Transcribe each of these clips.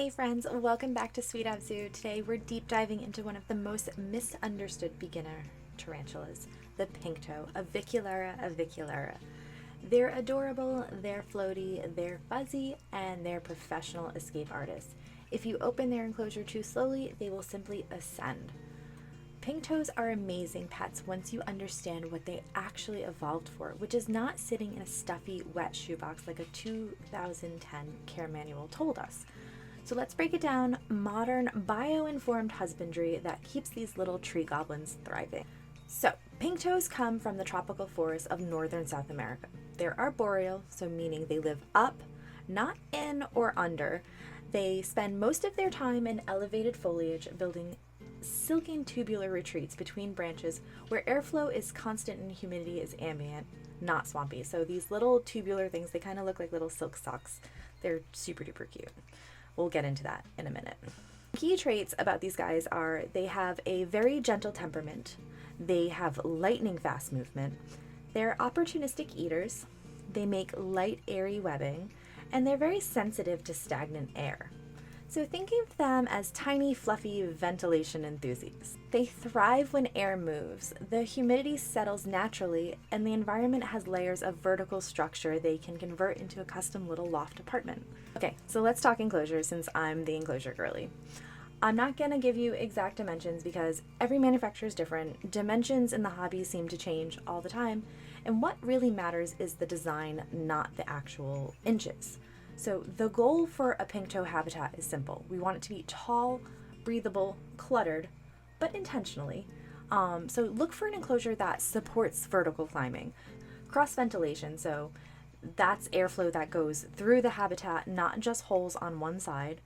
Hey friends, welcome back to Sweet Ave Zoo. Today we're deep diving into one of the most misunderstood beginner tarantulas, the pink toe, Avicularia. They're adorable, they're floaty, they're fuzzy, and they're professional escape artists. If you open their enclosure too slowly, they will simply ascend. Pink toes are amazing pets once you understand what they actually evolved for, which is not sitting in a stuffy, wet shoebox like a 2010 care manual told us. So let's break it down: modern, bio-informed husbandry that keeps these little tree goblins thriving. So, pink toes come from the tropical forests of northern South America. They're arboreal, so meaning they live up, not in or under. They spend most of their time in elevated foliage, building silken tubular retreats between branches where airflow is constant and humidity is ambient, not swampy. So these little tubular things, they kind of look like little silk socks. They're super duper cute. We'll get into that in a minute. Key traits about these guys are they have a very gentle temperament, they have lightning fast movement, they're opportunistic eaters, they make light airy webbing, and they're very sensitive to stagnant air. So think of them as tiny, fluffy ventilation enthusiasts. They thrive when air moves, the humidity settles naturally, and the environment has layers of vertical structure they can convert into a custom little loft apartment. Okay, so let's talk enclosure since I'm the enclosure girly. I'm not going to give you exact dimensions because every manufacturer is different. Dimensions in the hobby seem to change all the time, and what really matters is the design, not the actual inches. So the goal for a pink toe habitat is simple. We want it to be tall, breathable, cluttered, but intentionally. So look for an enclosure that supports vertical climbing. Cross ventilation, so that's airflow that goes through the habitat, not just holes on one side.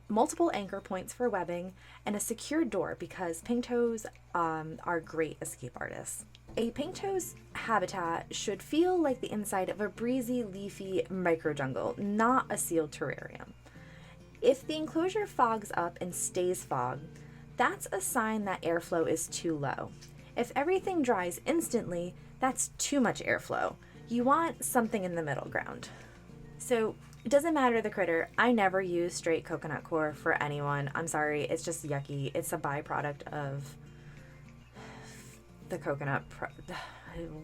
Multiple anchor points for webbing, and a secure door because pink toes are great escape artists. A pink toe's habitat should feel like the inside of a breezy, leafy micro jungle, not a sealed terrarium. If the enclosure fogs up and stays fogged, that's a sign that airflow is too low. If everything dries instantly, that's too much airflow. You want something in the middle ground. So it doesn't matter the critter. I never use straight coconut coir for anyone. I'm sorry, it's just yucky. It's a byproduct of the coconut.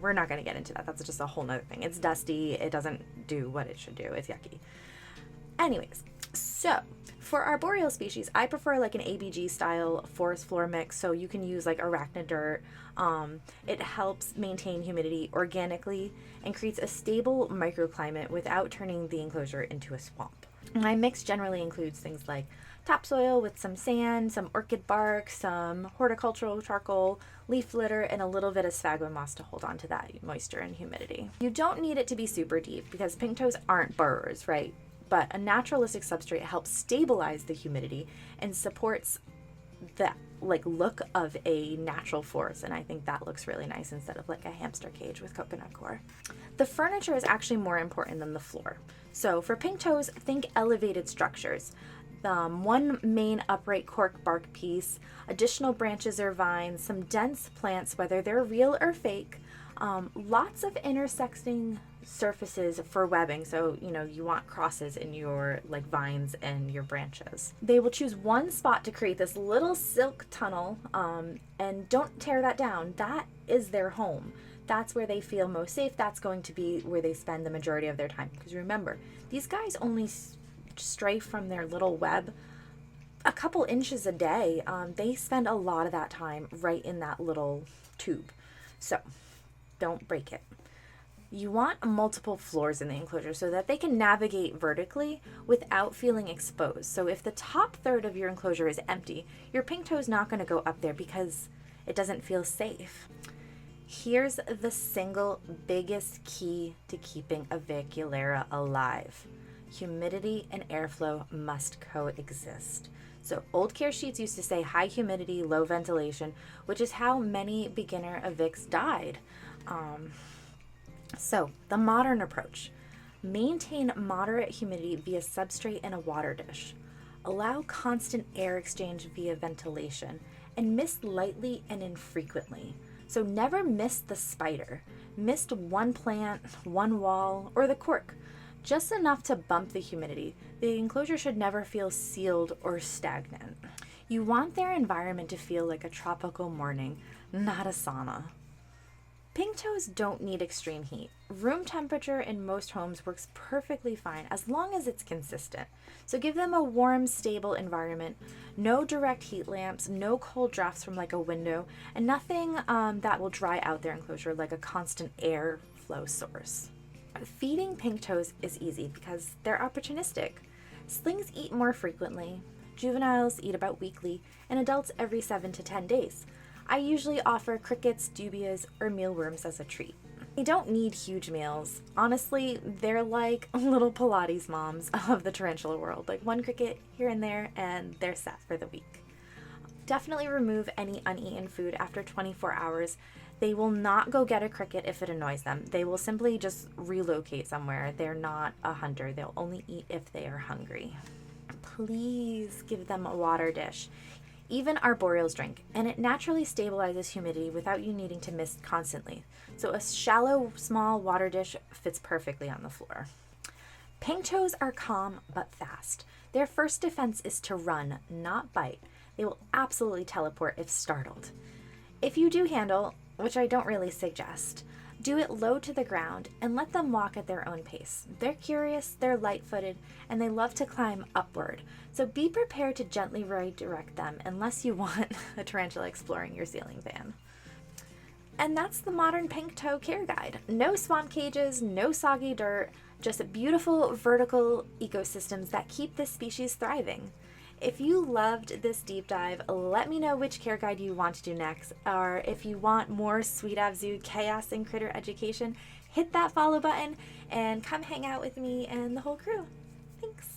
We're not going to get into that. That's just a whole nother thing. It's dusty. It doesn't do what it should do. It's yucky. Anyways, so for arboreal species, I prefer like an ABG-style forest floor mix, so you can use like arachid dirt. It helps maintain humidity organically and creates a stable microclimate without turning the enclosure into a swamp. My mix generally includes things like topsoil with some sand, some orchid bark, some horticultural charcoal, leaf litter, and a little bit of sphagnum moss to hold on to that moisture and humidity. You don't need it to be super deep because pink toes aren't burrowers, right? But a naturalistic substrate helps stabilize the humidity and supports the look of a natural forest, and I think that looks really nice instead of like a hamster cage with coconut coir. The furniture is actually more important than the floor. So for pink toes, think elevated structures. One main upright cork bark piece, additional branches or vines, some dense plants, whether they're real or fake, lots of intersecting surfaces for webbing, so you want crosses in your vines and your branches. They will choose one spot to create this little silk tunnel, and don't tear that down. That is their home. That's where they feel most safe. That's going to be where they spend the majority of their time, because remember, these guys only stray from their little web a couple inches a day. They spend a lot of that time right in that little tube, so don't break it. You want multiple floors in the enclosure so that they can navigate vertically without feeling exposed. So if the top third of your enclosure is empty, your pink toe is not going to go up there because it doesn't feel safe. Here's the single biggest key to keeping Avicularia alive. Humidity and airflow must coexist. So old care sheets used to say high humidity, low ventilation, which is how many beginner Avics died. So the modern approach: maintain moderate humidity via substrate and a water dish. Allow constant air exchange via ventilation, and mist lightly and infrequently. So never miss the spider. Mist one plant, one wall, or the cork. just enough to bump the humidity. The enclosure should never feel sealed or stagnant. You want their environment to feel like a tropical morning, not a sauna. Pink toes don't need extreme heat. Room temperature in most homes works perfectly fine as long as it's consistent. So give them a warm, stable environment, no direct heat lamps, no cold drafts from like a window, and nothing that will dry out their enclosure like a constant air flow source. Feeding pink toes is easy because they're opportunistic. Slings eat more frequently, juveniles eat about weekly, and adults every 7 to 10 days. I usually offer crickets, dubias, or mealworms as a treat. They don't need huge meals. Honestly, they're like little Pilates moms of the tarantula world. Like one cricket here and there, and they're set for the week. Definitely remove any uneaten food after 24 hours. They will not go get a cricket if it annoys them. They will simply just relocate somewhere. They're not a hunter. They'll only eat if they are hungry. Please give them a water dish. Even arboreals drink, and it naturally stabilizes humidity without you needing to mist constantly. So a shallow, small water dish fits perfectly on the floor. Pink toes are calm but fast. Their first defense is to run, not bite. They will absolutely teleport if startled. If you do handle, which I don't really suggest, do it low to the ground and let them walk at their own pace. They're curious, they're light-footed, and they love to climb upward. So be prepared to gently redirect them unless you want a tarantula exploring your ceiling fan. And that's the modern pink toe care guide. No swamp cages, no soggy dirt, just beautiful vertical ecosystems that keep this species thriving. If you loved this deep dive, let me know which care guide you want to do next, or if you want more Sweet Ave Zoo chaos and critter education, hit that follow button and come hang out with me and the whole crew. Thanks.